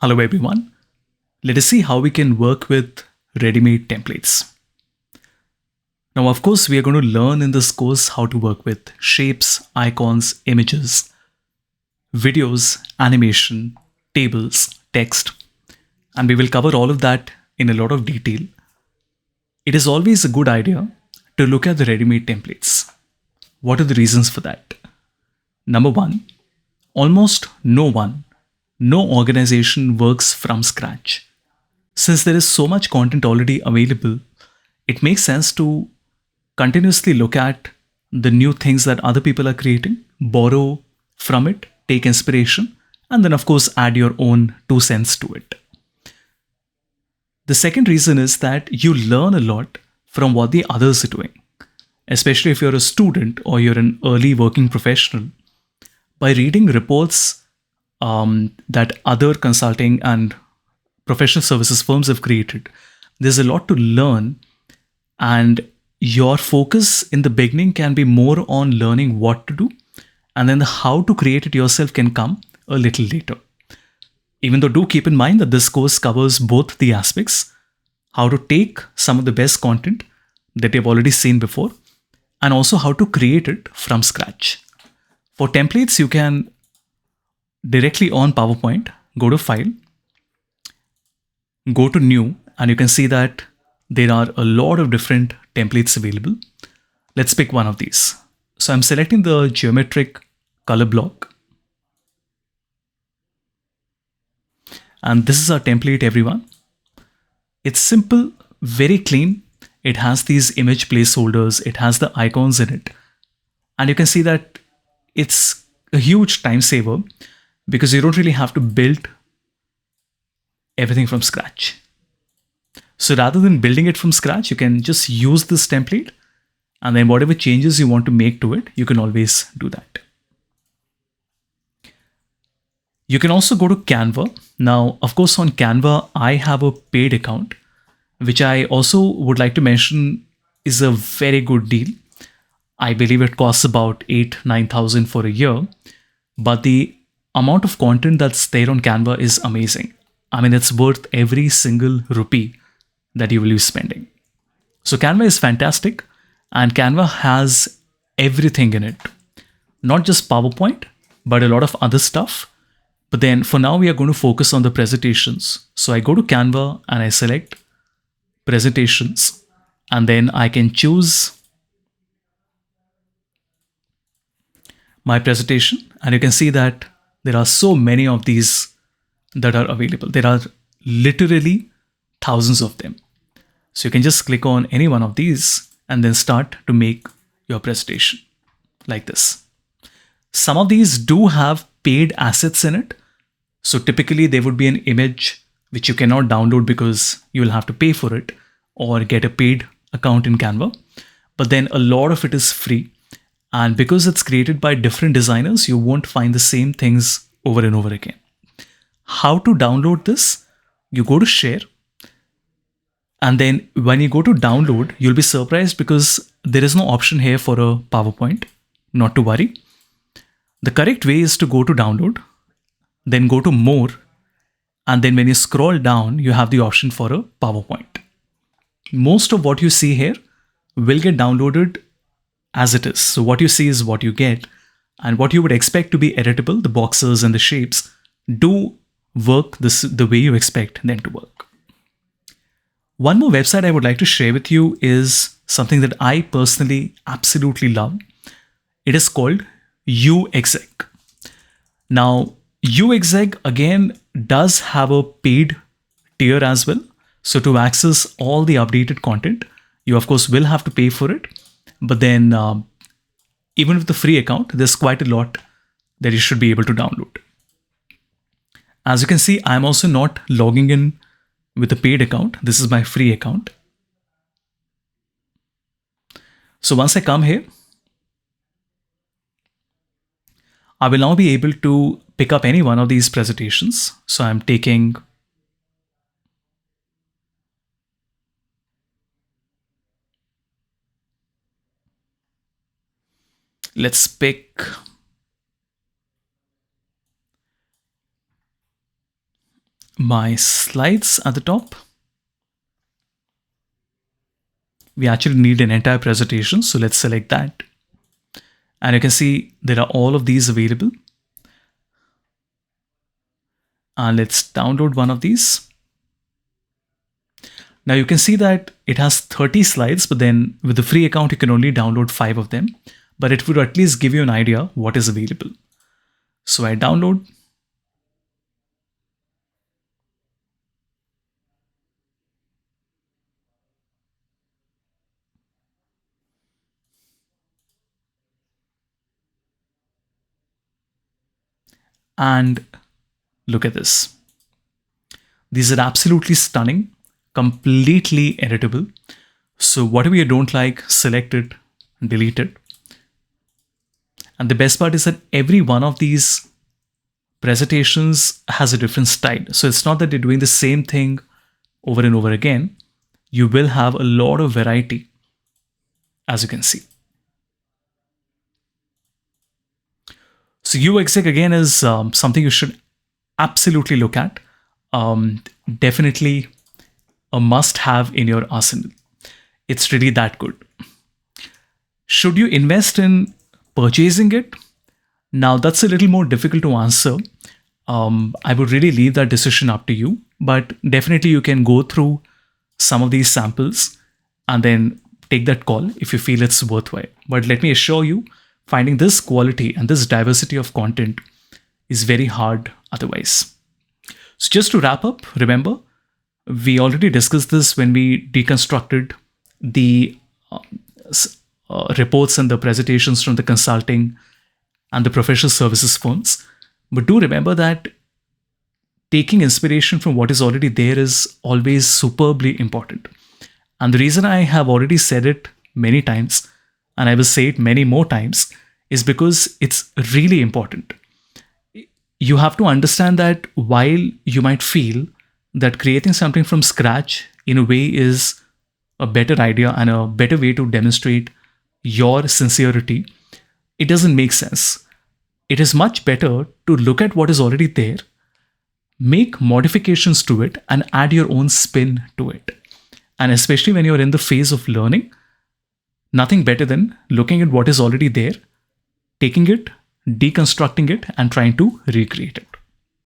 Hello everyone. Let us see how we can work with ready-made templates. Now, of course, we are going to learn in this course how to work with shapes, icons, images, videos, animation, tables, text, and we will cover all of that in a lot of detail. It is always a good idea to look at the ready-made templates. What are the reasons for that? Number one, almost no organization works from scratch. Since there is so much content already available, it makes sense to continuously look at the new things that other people are creating, borrow from it, take inspiration, and then, of course, add your own 2 cents to it. The second reason is that you learn a lot from what the others are doing, especially if you're a student or you're an early working professional. By reading reports that other consulting and professional services firms have created, there's a lot to learn, and your focus in the beginning can be more on learning what to do, and then the how to create it yourself can come a little later. Even though, do keep in mind that this course covers both the aspects: how to take some of the best content that you've already seen before, and also how to create it from scratch. For templates, you can directly on PowerPoint go to File, go to New, and you can see that there are a lot of different templates available. Let's pick one of these. So I'm selecting the geometric color block. And this is our template, everyone. It's simple, very clean. It has these image placeholders. It has the icons in it. And you can see that it's a huge time saver because you don't really have to build everything from scratch. So rather than building it from scratch, you can just use this template, and then whatever changes you want to make to it, you can always do that. You can also go to Canva. Now, of course, on Canva, I have a paid account, which I also would like to mention is a very good deal. I believe it costs about 8,000-9,000 for a year, but the amount of content that's there on Canva is amazing. I mean, it's worth every single rupee that you will be spending. So Canva is fantastic, and Canva has everything in it. Not just PowerPoint, but a lot of other stuff. But then for now, we are going to focus on the presentations. So I go to Canva and I select presentations, and then I can choose my presentation, and you can see that there are so many of these that are available. There are literally thousands of them. So you can just click on any one of these and then start to make your presentation like this. Some of these do have paid assets in it. So typically there would be an image which you cannot download because you will have to pay for it or get a paid account in Canva. But then a lot of it is free. And because it's created by different designers, you won't find the same things over and over again. How to download this? You go to Share. And then when you go to download, you'll be surprised because there is no option here for a PowerPoint. Not to worry. The correct way is to go to download, then go to more. And then when you scroll down, you have the option for a PowerPoint. Most of what you see here will get downloaded as it is. So what you see is what you get, and what you would expect to be editable, the boxes and the shapes, do work the way you expect them to work. One more website I would like to share with you is something that I personally absolutely love. It is called UXEG. Now, UXEG again does have a paid tier as well. So to access all the updated content, you of course will have to pay for it. But then even with the free account, there's quite a lot that you should be able to download. As you can see, I'm also not logging in with a paid account. This is my free account. So once I come here, I will now be able to pick up any one of these presentations. So I'm taking let's pick my slides at the top. We actually need an entire presentation, so let's select that. And you can see there are all of these available. And let's download one of these. Now you can see that it has 30 slides, but then with the free account, you can only download 5 of them. But it would at least give you an idea what is available. So I download. And look at this. These are absolutely stunning, completely editable. So whatever you don't like, select it, delete it. And the best part is that every one of these presentations has a different style. So it's not that they're doing the same thing over and over again. You will have a lot of variety, as you can see. So UXec again is something you should absolutely look at. Definitely a must-have in your arsenal. It's really that good. Should you invest in purchasing it? Now that's a little more difficult to answer. I would really leave that decision up to you, but definitely you can go through some of these samples and then take that call if you feel it's worthwhile. But let me assure you, finding this quality and this diversity of content is very hard otherwise. So just to wrap up, remember, we already discussed this when we deconstructed the reports and the presentations from the consulting and the professional services firms. But do remember that taking inspiration from what is already there is always superbly important. And the reason I have already said it many times, and I will say it many more times, is because it's really important. You have to understand that while you might feel that creating something from scratch in a way is a better idea and a better way to demonstrate your sincerity, it doesn't make sense. It is much better to look at what is already there, make modifications to it, and add your own spin to it. And especially when you're in the phase of learning, nothing better than looking at what is already there, taking it, deconstructing it, and trying to recreate it.